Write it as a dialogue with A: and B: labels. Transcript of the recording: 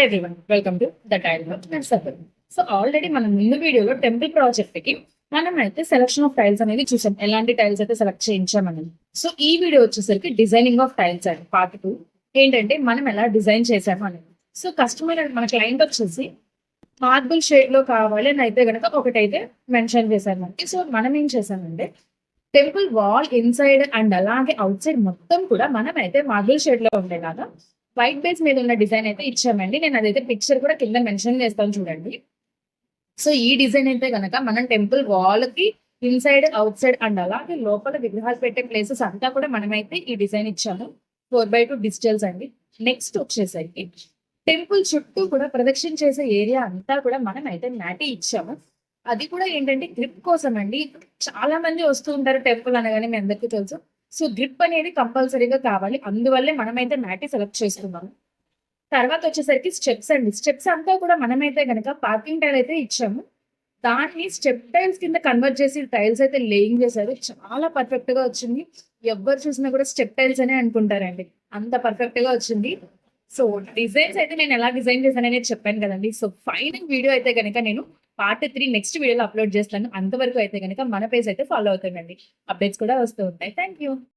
A: Everyone, welcome to the tile circle. So already మనం ముందు వీడియోలో టెంపుల్ ప్రాజెక్ట్ కి మనం అయితే సెలక్షన్ ఆఫ్ టైల్స్ అనేది చూసాం, ఎలాంటి టైల్స్ అయితే సెలెక్ట్ చేయించామని. సో ఈ వీడియో వచ్చేసరికి డిజైనింగ్ ఆఫ్ టైల్స్ అండి. పార్ట్ 2 ఏంటంటే మనం ఎలా డిజైన్ చేసాము అనేది. సో కస్టమర్ మన క్లయింట్ వచ్చేసి మార్బుల్ షేడ్ లో కావాలి అని అయితే కనుక ఒకటైతే మెన్షన్ చేశారు. సో మనం ఏం చేసామంటే టెంపుల్ వాల్ ఇన్సైడ్ అండ్ అలాగే అవుట్ సైడ్ మొత్తం కూడా మనం అయితే మార్బుల్ షేడ్ లో ఉండేలాగా వైట్ బేస్ మీద ఉన్న డిజైన్ అయితే ఇచ్చామండి. నేను అదైతే పిక్చర్ కూడా కింద మెన్షన్ చేస్తాను చూడండి. సో ఈ డిజైన్ అయితే కనుక మనం టెంపుల్ వాల్ కి ఇన్సైడ్ అవుట్ సైడ్ అండ్ అలాగే లోపల విగ్రహాలు పెట్టే ప్లేసెస్ అంతా కూడా మనమైతే ఈ డిజైన్ ఇచ్చాము. 4x2 డిజిటల్స్ అండి. నెక్స్ట్ వచ్చేసరికి టెంపుల్ చుట్టూ కూడా ప్రదక్షిణ చేసే ఏరియా అంతా కూడా మనం అయితే మ్యాటీ ఇచ్చాము. అది కూడా ఏంటంటే గ్రిప్ కోసం అండి. చాలా మంది వస్తూ ఉంటారు టెంపుల్ అనగానే, మీ అందరికీ తెలుసు. సో గ్రిప్ అనేది కంపల్సరీగా కావాలి, అందువల్లే మనమైతే మ్యాటీ సెలెక్ట్ చేసుకున్నాము. తర్వాత వచ్చేసరికి స్టెప్స్ అండి. స్టెప్స్ అంతా కూడా మనమైతే కనుక పార్కింగ్ టైల్ అయితే ఇచ్చాము. దాన్ని స్టెప్ టైల్స్ కింద కన్వర్ట్ చేసి టైల్స్ అయితే లేయింగ్ చేశారు. చాలా పర్ఫెక్ట్ గా వచ్చింది. ఎవరు చూసినా కూడా స్టెప్ టైల్స్ అనే అనుకుంటారండి, అంత పర్ఫెక్ట్ గా వచ్చింది. సో డిజైన్స్ అయితే నేను ఎలా డిజైన్ చేశానని చెప్పాను కదండి. సో ఫైనల్ వీడియో అయితే కనుక నేను పార్ట్ 3 నెక్స్ట్ వీడియోలో అప్లోడ్ చేస్తాను. అంతవరకు అయితే కనుక మన పేజ్ అయితే ఫాలో అవుతానండి. అప్డేట్స్ కూడా వస్తూ ఉంటాయి. Thank you.